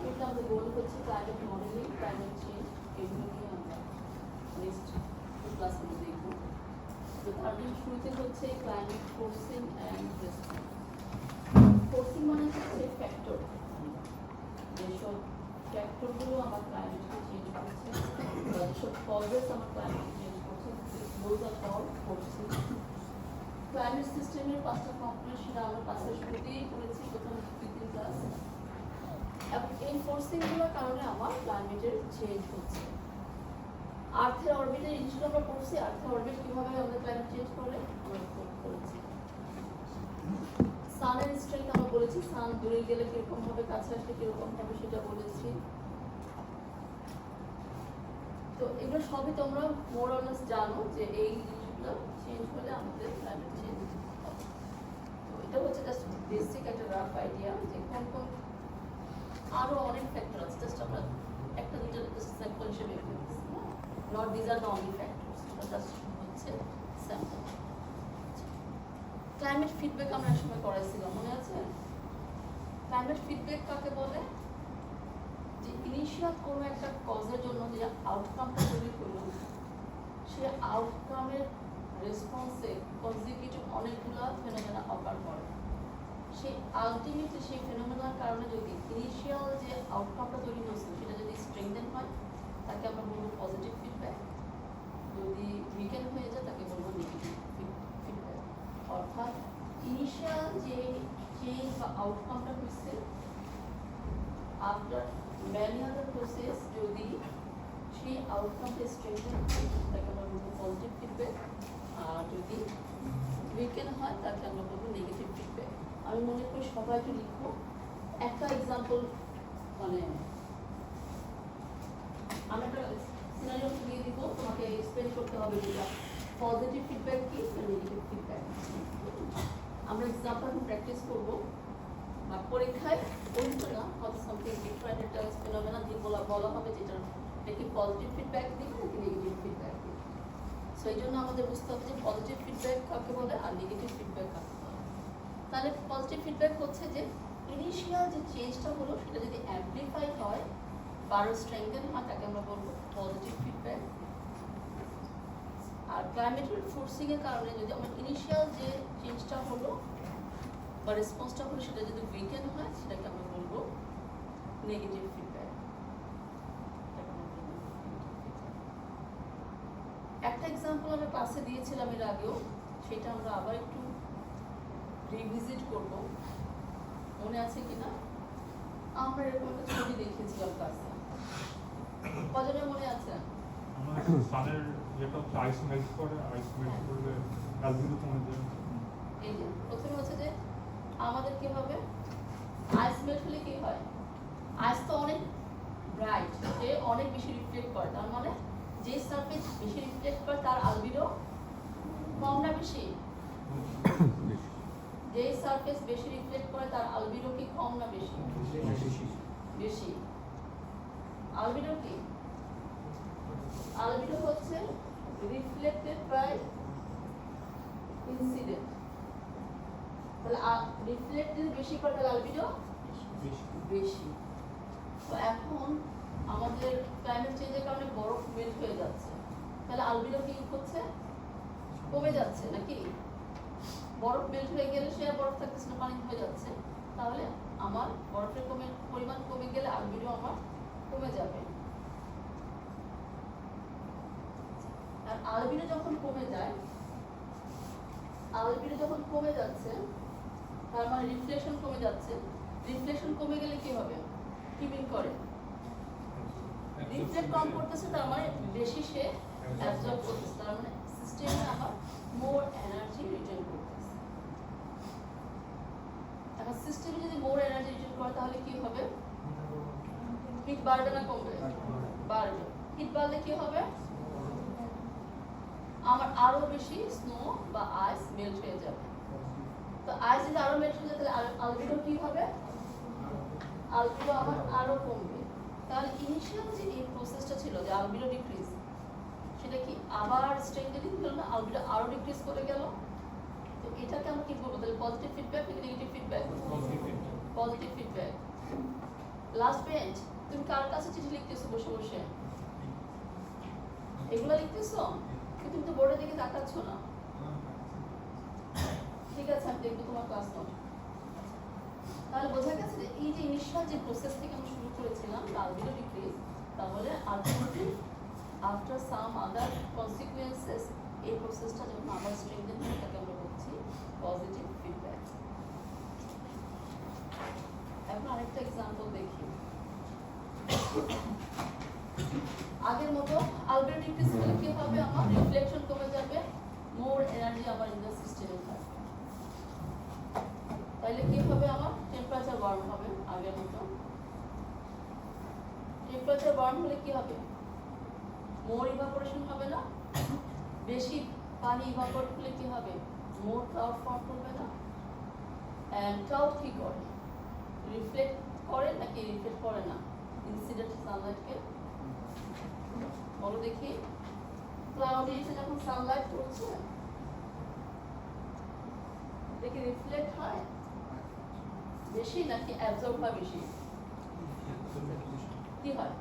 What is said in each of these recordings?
Ultimately আমাদের গোল হচ্ছে climate modelling, climate change, এগুলো নিয়ে আমরা নেক্সট ক্লাসে দেখব। তো তার জন্য শুরুতে হচ্ছে climate forcing and response. Forcing মানে হচ্ছে ফ্যাক্টর, যেসব ফ্যাক্টরগুলো আমার ক্লাইমেটকে চেঞ্জ করছে বা যেসব কজেস আমার ক্লাইমেটকে চেঞ্জ করছে, those are called forcing. Climate সিস্টেমের 5টা কম্পোনেন্ট সেটা আমরা ক্লাসের শুরুতেই করেছি, প্রথম 2-3 ক্লাস। এবং এই ফোর্সিংগুলোর কারণে আমার ক্লাইমেটের চেঞ্জ হচ্ছে। আর্থের অরবিটের জিনিসগুলো আমরা পড়ছি, আর্থের অরবিট কীভাবে আমাদের ক্লাইমেট চেঞ্জ করে আমরা করেছি। সানের স্ট্রেংথ আমরা বলেছি, সান দূরে গেলে কীরকম হবে, কাছে আসলে কীরকম হবে সেটা বলেছি। তো এগুলো সবই তোমরা মোর অর লেস জানো যে এই জিনিসগুলো চেঞ্জ হলে আমাদের ক্লাইমেট চেঞ্জ হবে। তো এটা হচ্ছে জাস্ট বেসিক একটা রাফ আইডিয়া যে কোন কোন আরো অনেক ফ্যাক্টর আছে, জাস্ট আমরা একটা দুটো জাস্ট স্যাম্পল হিসেবে ফেলতেছি, not this are the only factors, এটা জাস্ট হচ্ছে স্যাম্পল। ক্লাইমেট ফিডব্যাক আমরা একসময় করাইছিলাম, মনে আছে? ক্লাইমেট ফিডব্যাক কাকে বলে? যে ইনিশিয়াল কোনো একটা কজের জন্য যে আউটকামটা তৈরি করলো, সে আউটকামের রেসপন্সে কনজিকিউটিভ অনেকগুলো ফেনোমেনা অকার করে। সেই আলটিমেটলি সেই ফেনোমেনার কারণে যদি ইনিশিয়াল যে আউটকামটা তৈরি হয়েছে সেটা যদি স্ট্রেংথেন হয় তাকে আমরা বলবো পজিটিভ ফিডব্যাক, যদি উইকেন হয়ে যায় তাকে বলবো নেগেটিভ ফিডব্যাক। অর্থাৎ ইনিশিয়াল যে চেঞ্জ বা আউটকামটা হয়েছে আফটার ম্যানি আদার প্রসেস যদি সেই আউটকামটা স্ট্রেংথেন হয় তাকে আমরা বলবো পজিটিভ ফিডব্যাক, আর যদি উইকেন হয় তাকে আমরা বলবো নেগেটিভ ফিডব্যাক। আমি মনে করি সবাই একটু লিখবো, একটা এক্সাম্পল, মানে আমি একটা সিনারিও দিয়ে দিব, তোমাকে এক্সপ্লেন করতে হবে যেটা পজিটিভ ফিডব্যাক কি নেগেটিভ ফিডব্যাক। আমরা এক্সাম্পল প্র্যাকটিস করবো বা পরীক্ষায় বলতে না হয়তো সামথিং ডিফারেন্ট একটা ফেনোমেনা দিয়ে বলা হবে যেটা কি পজিটিভ ফিডব্যাক দিবে নাকি নেগেটিভ ফিডব্যাক দিবে। সো এই জন্য আমাদের বুঝতে হবে যে পজিটিভ ফিডব্যাক কাকে বলে আর নেগেটিভ ফিডব্যাক কাকে বলে। তাহলে পজিটিভ ফিডব্যাক হচ্ছে যে ইনিশিয়াল যে চেঞ্জটা হলো সেটা যদি অ্যাম্প্লিফাই হয় বা আরও স্ট্রেংথেন হয় তাকে আমরা বলবো পজিটিভ ফিডব্যাক। আর ক্লাইমেটের ফোর্সিংয়ের কারণে যদি আমার ইনিশিয়াল যে চেঞ্জটা হলো বা রেসপন্সটা হলো সেটা যদি উইকেন হয় সেটাকে আমরা বলবো নেগেটিভ ফিডব্যাক। একটা এক্সাম্পল আমরা ক্লাসে দিয়েছিলাম এর আগেও, সেটা আমরা আবার একটু রিভিজিট করব, মনে আছে কিনা? আমরা এরকম একটা ছবি দেখিয়েছিলাম ক্লাসে, কজনের মনে আছে? আমার সানের যেটা আইস মেল্ট করে, আইস মেল্ট করলে অ্যালবিনো কমে যায়। এই যে প্রথমে হচ্ছে যে আমাদের কি হবে, আইস মেল্ট হলে কি হয়, আইস তো অনেক ব্রাইট, সে অনেক বেশি রিফ্লেক্ট করে, তার মানে যে সারফেস বেশি রিফ্লেক্ট করে তার আলবিডো কম না বেশি? যে সারফেস বেশি রিফ্লেক্ট করে তার আলবিডো কি কম না বেশি? বেশি। আলবিডো কি? আলবিডো হচ্ছে রিফ্লেক্টেড বাই ইনসিডেন্ট। তাহলে রিফ্লেক্টেড বেশি করে তাহলে আলবিডো বেশি। তো এখন আমাদের ক্লাইমেট চেঞ্জের কারণে বরফ মেল্ট হয়ে যাচ্ছে, তাহলে আলবিডো কি হচ্ছে? কমে যাচ্ছে নাকি? বরফ মেল্ট হয়ে গেলে সে আর বরফ থাকতেছে না, পানি হয়ে যাচ্ছে, তাহলে আমার বরফের পরিমাণ কমে গেলে আলবিডো আমার কমে যাবে। আর আলবিডো যখন কমে যায়, আলবিডো যখন কমে যাচ্ছে তার মানে রিফ্লেকশন কমে যাচ্ছে। রিফ্লেকশন কমে গেলে কি হবে? কি মিন করে? রিফ্লেক্ট কম করতেছে, তার মানে বেশি সে অ্যাবজর্ব করতেছে, তার মানে সিস্টেমে আবার মোর এনার্জি রিটার্ন করতেছে। এখন সিস্টেমে যদি মোর এনার্জি রিটার্ন করে তাহলে কি হবে? হিট বাড়বে না কমবে? বাড়বে। হিট বাড়লে কি হবে? আমার আরো বেশি স্নো বা আইস মেল্ট হয়ে যাবে। তো আইস যদি আরো মেল্ট হয়ে যায় তাহলে আলবিডো কি হবে? আলবিডো আমার আরো কমবে। তাহলে ইনিশিয়াল যে এই প্রসেসটা ছিল যে আলবিডো ডিক্রিজ, সেটা কি আবার স্ট্রেংথেনিং হলো না? আলবিডো আরো ডিক্রিজ করে গেল। তো এটাকে আমরা কি বলবো তাহলে? পজিটিভ ফিডব্যাক নাকি negative feedback? Positive feedback. Last bench, তুমি কার কাছে চিঠি লিখতেছো বসে বসে? এগুলো লিখতেছো? কিন্তু তুমি তো বোর্ডের দিকে তাকাচ্ছ না। ঠিক আছে, আমি দেখবো তোমার ক্লাস নোট। তাহলে বোঝা গেছে যে এই যে ইনিশিয়াল যে প্রসেস থেকে আমরা শুরু করেছিলাম আলবিডো ডিক্রিজ, তাহলে আলটিমেটলি আফটার সাম আদার কনসিকুয়েন্সেস এই প্রসেসটা যখন আবার স্ট্রেংথেন হয় তাকে আমরা বলছি পজিটিভ ফিডব্যাক। এখন আরেকটা এক্সাম্পল দেখি। আগের মতো আলবিডো ডিক্রিজ হলে কি হবে? আমার রিফ্লেকশন কমে যাবে, মোর এনার্জি আমার ইন দ্য সিস্টেমে থাকবে। তাহলে কি হবে? আমার টেম্পারেচার ওয়ার্ম হবে আগের মতো। টেম্পারেচার ওয়ার্ম হলে কি হবে? মোর ইভাপোরেশন হবে না, বেশি পানি ইভাপোরেট হলে কি হবে? মোর ক্লাউড ফর্ম করবে না। এন্ড ক্লাউড কি করে? রিফ্লেক্ট করে নাকি রিফ্লেক্ট করে না ইনসিডেন্ট সানলাইটকে? বলো দেখি। ক্লাউডে এসে যখন সানলাইট পড়ছে দেখি রিফ্লেক্ট হয় বেশি নাকি অ্যাবজর্ব হয় বেশি? কি হয়?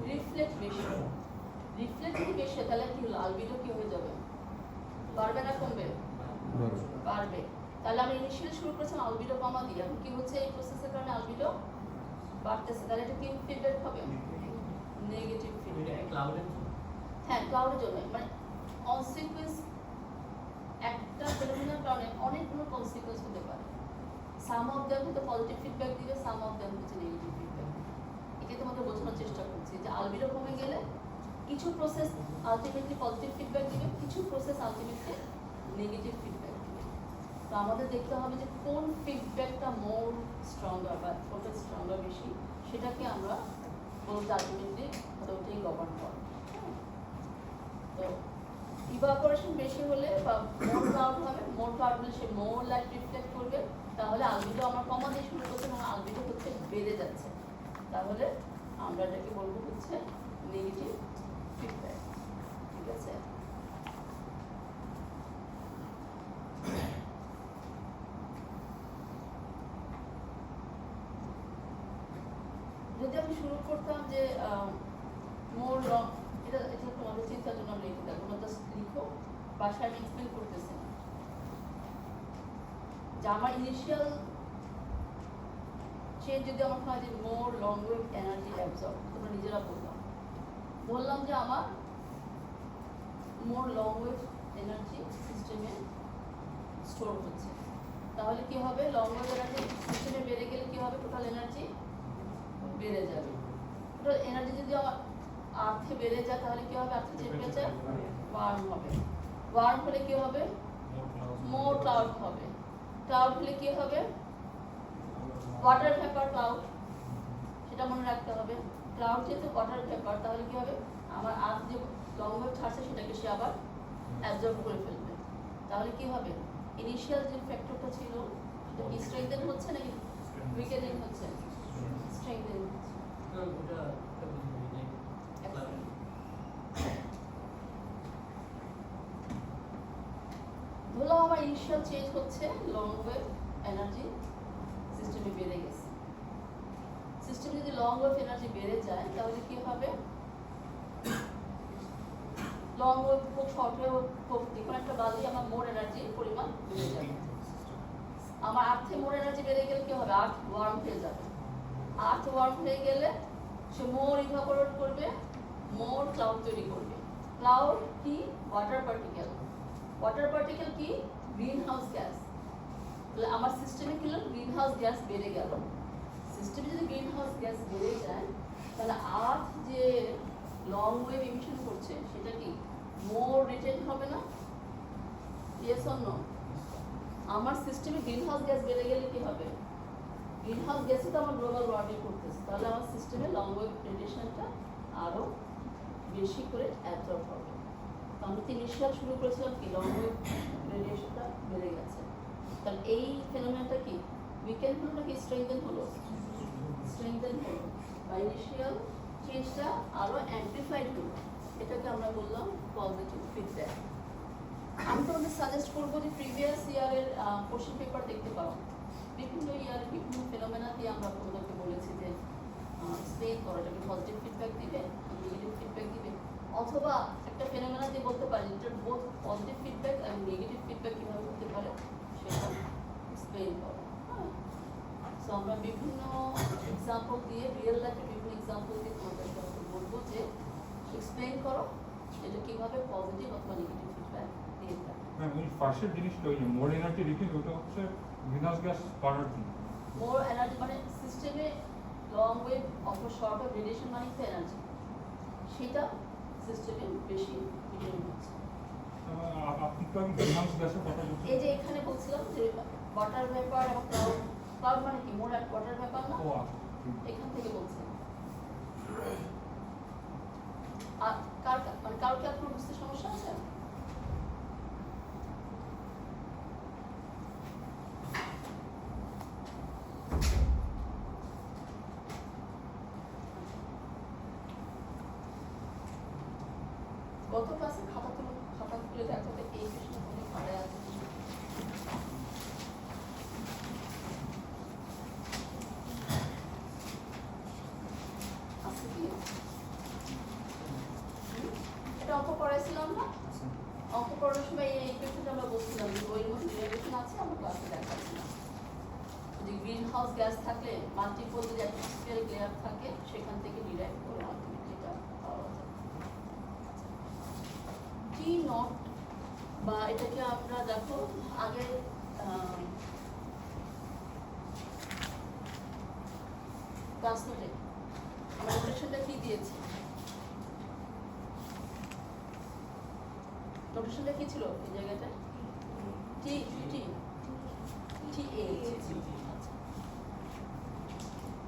রিফ্লেক্ট বেশি। রিফ্লেক্ট যদি বেশি হয় তাহলে কি হলো? আলবিডো কি হয়ে যাবে? বাড়বে না কমবে? বাড়বে। তাহলে আমরা ইনিশিয়াল শুরু করেছিলাম আলবিডো কমা দিয়ে, এখন কি হচ্ছে? এই প্রসেসের কারণে আলবিডো বাড়তেছে। তাহলে এটা কি ফিডব্যাক হবে? Negative feedback. হ্যাঁ, ক্লাউডের জন্য মানে কনসিকুয়েন্স, একটা ফেনোমেনার কারণে অনেকগুলো কনসিকুয়েন্স হতে পারে। সাম অফ দেম হয়তো পজিটিভ ফিডব্যাক দিবে, সাম অফ দেম হচ্ছে নেগেটিভ ফিডব্যাক। এটা তোমাদের বোঝানোর চেষ্টা করছি যে আলবিডো কমে গেলে কিছু প্রসেস আলটিমেটলি পজিটিভ ফিডব্যাক দিবে, কিছু প্রসেস আলটিমেটলি নেগেটিভ ফিডব্যাক দিবে। তো আমাদের দেখতে হবে যে কোন ফিডব্যাকটা মোর স্ট্রঙ্গার বা কোনটা স্ট্রঙ্গার বেশি, সেটাকে আমরা বলতে আলটিমেটলি ওটাই গভর্ন করে। তো ইভাপোরেশন বেশি হলে বা মোর ক্লাউড হবে, মোর ক্লাউড হলে সে মোর লাইট রিফ্লেক্ট করবে, তাহলে আলবিডো আমার কমা দিয়ে শুরু করছে এবং আলবিডো হচ্ছে বেড়ে যাচ্ছে, তাহলে আমরা এটাকে বলবো হচ্ছে নেগেটিভ ফিডব্যাক। ঠিক আছে? যদি আমি শুরু করতাম যে মোর লং, এটা তোমাদের চিন্তার জন্য আমি লিখে দেবো, তোমরা জাস্ট লিখো, বাসায় আমি এক্সপ্লেন করতেছি না। যে আমার ইনিশিয়াল চেঞ্জ যদি আমার হয় যে মোর লং ওয়েভ এনার্জি অ্যাবজর্ব, তোমরা নিজেরা বললাম যে আমার মোর লং ওয়েভ এনার্জি সিস্টেমে স্টোর হচ্ছে, তাহলে কি হবে? লং ওয়েভ এনার্জি সিস্টেমে বেড়ে গেলে কি হবে? টোটাল এনার্জি বেড়ে যাবে। টোটাল এনার্জি যদি আমার আর্থে বেড়ে যায় তাহলে কি হবে? আর্থের টেম্পারেচার ওয়ার্ম হবে। ওয়ার্ম হলে কি হবে? মোর ক্লাউড হবে। ক্লাউড হলে কি হবে? ওয়াটার ভেপার ক্লাউড, সেটা মনে রাখতে হবে। ক্লাউড যেহেতু ওয়াটার ভেপার, তাহলে কি হবে? আমার আর্থ যে লং ওয়েভ ছাড়ছে সেটাকে সে আবার অ্যাবজর্ব করে ফেলবে। তাহলে কি হবে? ইনিশিয়াল যে ফ্যাক্টরটা ছিল সেটা কি স্ট্রেংথেন হচ্ছে নাকি উইকেনিং হচ্ছে? স্ট্রেংথেন হচ্ছে। ধরলাম আমার ইনিশিয়াল চেঞ্জ হচ্ছে লং ওয়েভ এনার্জি সিস্টেমে বেড়ে গেছে। সিস্টেমে যদি লং ওয়েভ এনার্জি বেড়ে যায় তাহলে কি হবে? লং ওয়েভ হোক, শর্ট ওয়েভ হোক, দেখুন একটা বাজে আমার মোর এনার্জির পরিমাণ বেড়ে যাবে। আমার আর্থে মোর এনার্জি বেড়ে গেলে কি হবে? আর্থ ওয়ার্ম হয়ে যাবে। আর্থ ওয়ার্ম হয়ে গেলে সে মোর ইভাপোরেট করবে, মোর ক্লাউড তৈরি করবে। ক্লাউড কি? Water particle. ওয়াটার পার্টিকেল কি? Green house gas. তাহলে আমার সিস্টেমে কি হলো? গ্রিন হাউস গ্যাস বেড়ে গেল। সিস্টেমে যদি গ্রিন হাউস গ্যাস বেড়ে যায় তাহলে আর্থ যে লং ওয়েভ ইমিশন করছে সেটা কি মোর রিটেন হবে না? Yes or no? আমার সিস্টেমে গ্রিন হাউস গ্যাস বেড়ে গেলে কি হবে? গ্রিন হাউস গ্যাসই তো আমার গ্লোবাল ওয়ার্মিং করতেছে, তাহলে আমার সিস্টেমে লং ওয়েভ রেডিয়েশনটা আরও বেশি করে অ্যাবজর্ব হবে। আমি তো ইনিশিয়াল শুরু করেছিলাম কি লং ওয়েভ রেডিয়েশনটা বেড়ে গেছে, তাহলে এই ফেনোমেনাটা কি উইকেন হলো নাকি স্ট্রেংথেন হলো? স্ট্রেংথেন হলো বা ইনিশিয়াল চেঞ্জটা আরও অ্যাম্পলিফাইড হলো, এটাকে আমরা বললাম পজিটিভ ফিডব্যাক। আমি তোমাদের সাজেস্ট করবো যে প্রিভিয়াস ইয়ারের কোশ্চেন পেপার দেখতে পারো। বিভিন্ন ইয়ারের বিভিন্ন ফেনোমেনা দিয়ে আমরা তোমাদেরকে বলেছি যে করো, এটাকে পজিটিভ ফিডব্যাক দিবে, নেগেটিভ ফিডব্যাক দিবে, অথবা একটা ফেনোমেনা দিয়ে বলতে পারি এটার বোথ পজিটিভ ফিডব্যাক এবং নেগেটিভ ফিডব্যাক কীভাবে হতে পারে সেটা এক্সপ্লেইন করো। হ্যাঁ, সো আমরা বিভিন্ন এক্সাম্পল দিয়ে, রিয়েল লাইফে বিভিন্ন এক্সাম্পল দিয়ে তোমাদেরকে বলবো যে এক্সপ্লেইন করো এটা কীভাবে পজিটিভ অথবা নেগেটিভ ফিডব্যাক দিয়ে থাকে। ম্যাম ওই ফার্স্টের জিনিসটা ওই মোর এনার্জি রিলিজ ওটা হচ্ছে গ্রিনহাউস গ্যাস বাড়ার জন্য। মোর এনার্জি মানে সিস্টেমে লং ওয়েভ অথবা শর্ট ওয়েভ রেডিয়েশন মানে তো এনার্জি, সেটা সিস্টেমে বেশি রিটার্ন হচ্ছে। আপনি তো আমি গ্রিনহাউস গ্যাসের কথা বলছি। এই যে এখানে বলছিলাম যে ওয়াটার ভেপার এবং ক্লাউড, ক্লাউড মানে কি মোর ওয়াটার ভেপার না, ও এখান থেকে বলছি। আর কার মানে কারোর কি আপনার বুঝতে সমস্যা আছে? গত ক্লাসে খাতা খুলে দেখো তো এই প্রশ্ন কোনো খাতায় আছে কি? আছে কি? এটা অঙ্ক পড়াইছিলাম না? অঙ্ক পড়ানোর সময় এই ইকুয়েশনটা আমরা বলছিলাম যে বইয়ের মধ্যে ডেরিভেশন আছে, আমরা ক্লাসে দেখাচ্ছিলাম যে গ্রিন হাউস গ্যাস থাকলে মাল্টিপল যদি অ্যাটমসফিয়ারিক লেয়ার থাকে সেখান থেকে ডিরাইভ করে আলটিমেটলি এটা পাওয়া যায়। টি নট বা এটাকে আমরা দেখো আগে ক্লাস নোটে আমরা নোটেশনটা কি দিয়েছি? নোটেশনটা কি ছিল এই জায়গাটা? টি টি টি এইচ।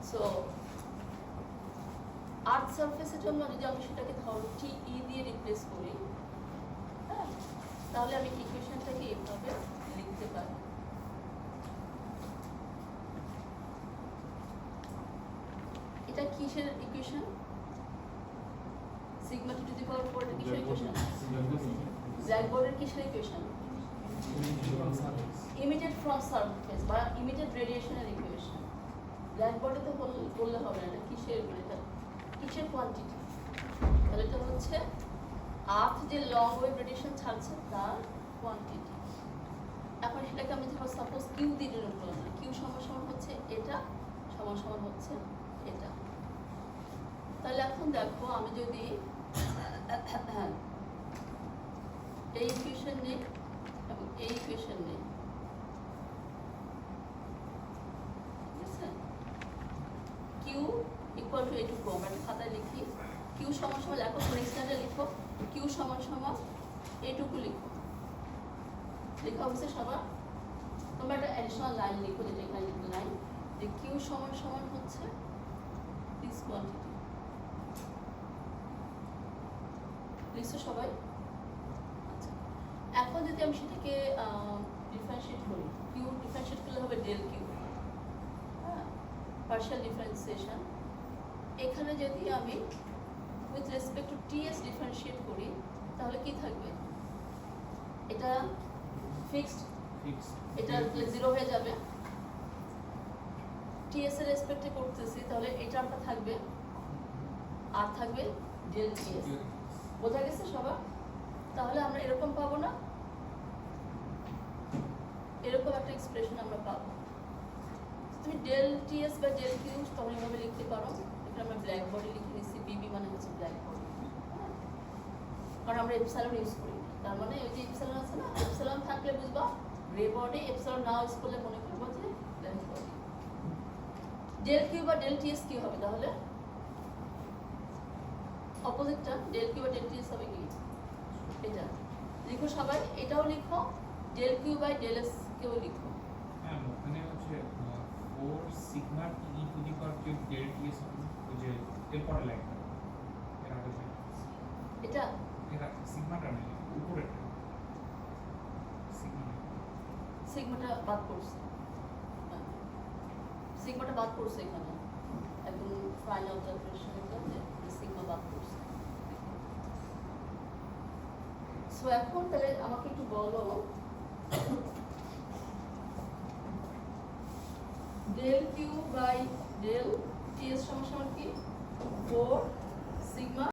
সো আর্থ সারফেসের জন্য যদি আমি সেটাকে ধরো টি ই দিয়ে রিপ্লেস করি, হ্যাঁ, তাহলে আমি ইকুয়েশনটাকে এইভাবে লিখতে পারি। এটা কিসের equation? Sigma T to the power 4 এর কিসের ইকুয়েশন? ব্ল্যাকবোর্ডের কিসের ইকুয়েশন? ইমিটেড ফ্রম সারফেস বা ইমিটেড রেডিয়েশনের ইকুয়েশন। ব্ল্যাকবোর্ডে তো বললে হবে না এটা কিসের, মানে এটা কিসের কোয়ান্টিটি। তাহলে এটা হচ্ছে আর্থ যে লং ওয়েভ রেডিয়েশন ছাড়ছে তার কোয়ান্টিটি। এখন সেটাকে আমি ধরো সাপোজ কিউ দিয়ে ডিনোট করলাম, কিউ সমান সমান হচ্ছে এটা, সমান সমান হচ্ছে এটা। তাহলে এখন দেখো আমি যদি এই ইকুয়েশন নিই এবং এই ইকুয়েশন নিই, ঠিক আছে, কিউ ইকুয়াল টু এইটুকু আমরা একটা খাতায় লিখি, কিউ সমান সমান লেখো, নেক্সট লাইনে লিখো কিউ সমান সমান এইটুকু লিখো, লেখা হচ্ছে সবার। তোমরা একটা অ্যাডিশনাল লাইন লিখো, যেটা এখানে লাইন যে কিউ সমান সমান হচ্ছে দিস কোয়ান্টিটি। লিখছো সবাই? আচ্ছা, এখন যদি আমি সেটাকে ডিফারেন্সিয়েট করি, কিউ ডিফারেন্সিয়েট করলে হবে ডেল কিউ, হ্যাঁ, পার্শিয়াল ডিফারেন্সিয়েশন। এখানে যদি আমি with respect to TS differentiate করি তাহলে কি থাকবে? এটা ফিক্সড, এটা জিরো হয়ে যাবে। টিএস এর রেসপেক্টে করতেছি তাহলে এই টার্মটা থাকবে আর থাকবে ডেল টিএস। বোঝা গেছে সবার? তাহলে আমরা এরকম পাবো না, এরকম একটা এক্সপ্রেশন আমরা পাবো। তুমি ডেল টিএস বা ডেল কিউ তখন এভাবে লিখতে পারো। এটা আমরা ব্ল্যাক বডি লিখে নিচ্ছি, বিবি মানে হচ্ছে ব্ল্যাক বডি, কারণ আমরা এপসাইলন ইউজ করি। তার মানে ওই যে এপসাইলন আছে না, এপসাইলন থাকলে বুঝবা গ্রে বডি, এপসাইলন না ইউজ করলে মনে করবো যে ব্ল্যাক বডি। ডেল কিউ বা ডেল টিএস কি হবে তাহলে? অপোজিটটা ডেল কিউ বা ডেল টিএস হবে কি? এটা লিখো সবাই, এটাও লিখো, del Q by del S কেও লিখো। হ্যাঁ, ওখানে হচ্ছে 4 sigma T to the power cube del TS, ওই যে এর পরে লাইনটা এর আগে এটা এর সিগমাটা নেই, উপরেরটা সিগমা সিগমাটা বাদ করছে, সিগমাটা বাদ করছে এখানে একদম ফাইনাল ক্যালকুলেশনের জন্য সিগমা বাদ করছে। সো এখন তাহলে আমাকে একটু বলো del Q by del TS সমান সমান কি? 4 sigma